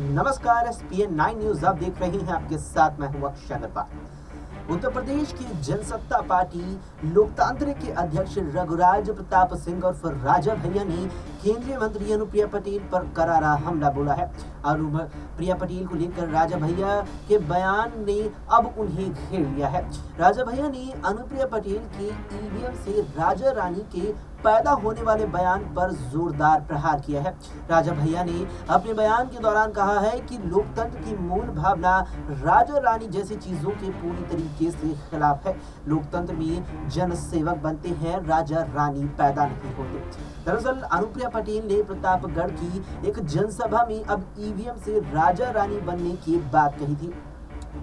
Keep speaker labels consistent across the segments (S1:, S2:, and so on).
S1: नमस्कार, ESPN 9 news आप देख रहे हैं। आपके साथ मैं हूं अक्षय अग्रवाल। उत्तर प्रदेश की जनसत्ता पार्टी लोकतांत्रिक के अध्यक्ष रघुराज प्रताप सिंह और फिर राजा भैया ने केंद्रीय मंत्री अनुप्रिया पटेल पर करारा हमला बोला है। अनुप्रिया पटेल को लेकर राजा भैया के बयान ने अब उन्हें घेर लिया है। राजा भैया ने अनुप्रिया पटेल के ईवीएम से राजा रानी के पैदा होने वाले बयान पर जोरदार प्रहार किया है। राजा भैया ने अपने बयान के दौरान कहा है कि लोकतंत्र की मूल भावना राजा रानी जैसी चीजों के पूरी तरीके से खिलाफ है। लोकतंत्र में जन सेवक बनते हैं, राजा रानी पैदा नहीं होते। दरअसल अनुप्रिया पटेल ने प्रतापगढ़ की एक जनसभा में अब ईवीएम से राजा रानी बनने की बात कही थी।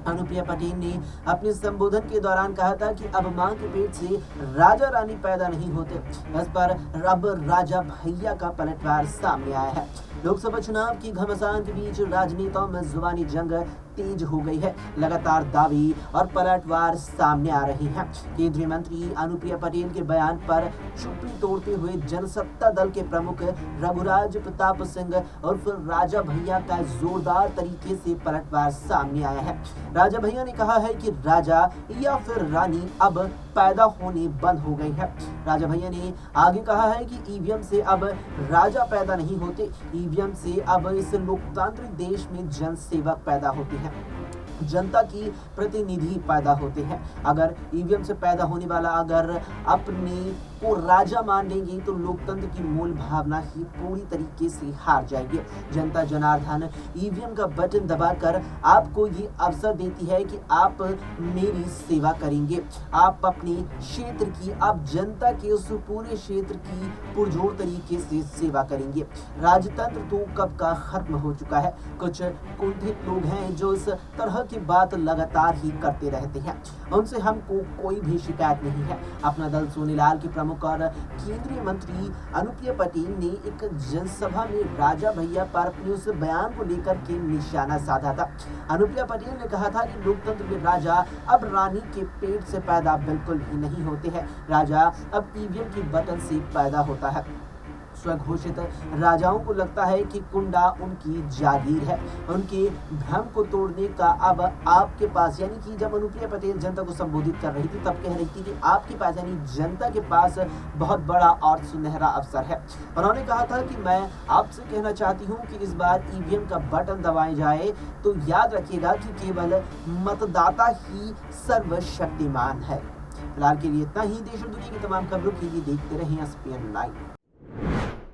S1: अनुप्रिया पटेल ने अपने संबोधन के दौरान कहा था कि अब मां के पेट से राजा रानी पैदा नहीं होते। इस पर अब राजा भैया का पलटवार सामने आया है। लोकसभा चुनाव की घमासान के बीच राजनेताओं में जुबानी जंग तेज हो गई है। लगातार दावे और पलटवार सामने आ रहे हैं। केंद्रीय मंत्री अनुप्रिया पटेल के बयान पर चुप्पी तोड़ते हुए जनसत्ता दल के प्रमुख रघुराज प्रताप सिंह और फिर राजा भैया का जोरदार तरीके से पलटवार सामने आया है। राजा भैया ने कहा है कि राजा या फिर रानी अब पैदा होने बंद हो गई है। राजा भैया ने आगे कहा है कि ईवीएम से अब राजा पैदा नहीं होते, ईवीएम से अब इस लोकतांत्रिक देश में जन सेवक पैदा होते हैं, जनता की प्रतिनिधि पैदा होते हैं। अगर ईवीएम से पैदा होने वाला अगर अपने को राजा मान लेंगे तो लोकतंत्र की मूल भावना ही पूरी तरीके से हार जाएगी। जनता जनार्दन ईवीएम का बटन दबाकर आपको ये अवसर देती है कि आप मेरी सेवा करेंगे, आप अपने क्षेत्र की, आप जनता के उस पूरे क्षेत्र की पुरजोर तरीके से सेवा करेंगे। राजतंत्र तो कब का खत्म हो चुका है। कुछ कुंठित लोग हैं जो इस तरह की बात लगातार ही करते रहते हैं, उनसे हमको कोई भी शिकायत नहीं है। अपना दल सोनीलाल के प्रमुख और केंद्रीय मंत्री अनुप्रिया पटेल ने एक जनसभा में राजा भैया पर अपने उस बयान को लेकर के निशाना साधा था। अनुप्रिया पटेल ने कहा था कि लोकतंत्र में राजा अब रानी के पेट से पैदा बिल्कुल भी नहीं होते हैं, राजा अब ईवीएम की बटन से पैदा होता है। स्वघोषित राजाओं को लगता है कि कुंडा उनकी जागीर है। उनके भ्रम को तोड़ने का अब आपके पास, यानी कि जब अनुप्रिया पटेल जनता को संबोधित कर रही थी तब कह रही थी कि आपके पास, यानी जनता के पास बहुत बड़ा और सुनहरा अवसर है। उन्होंने कहा था कि मैं आपसे कहना चाहती हूँ कि इस बार ईवीएम का बटन दबाया जाए तो याद रखिएगा कि केवल मतदाता ही सर्वशक्तिमान है। फिलहाल के लिए इतना ही। देश और दुनिया की तमाम खबरों के लिए देखते रहें एसपीएन 9।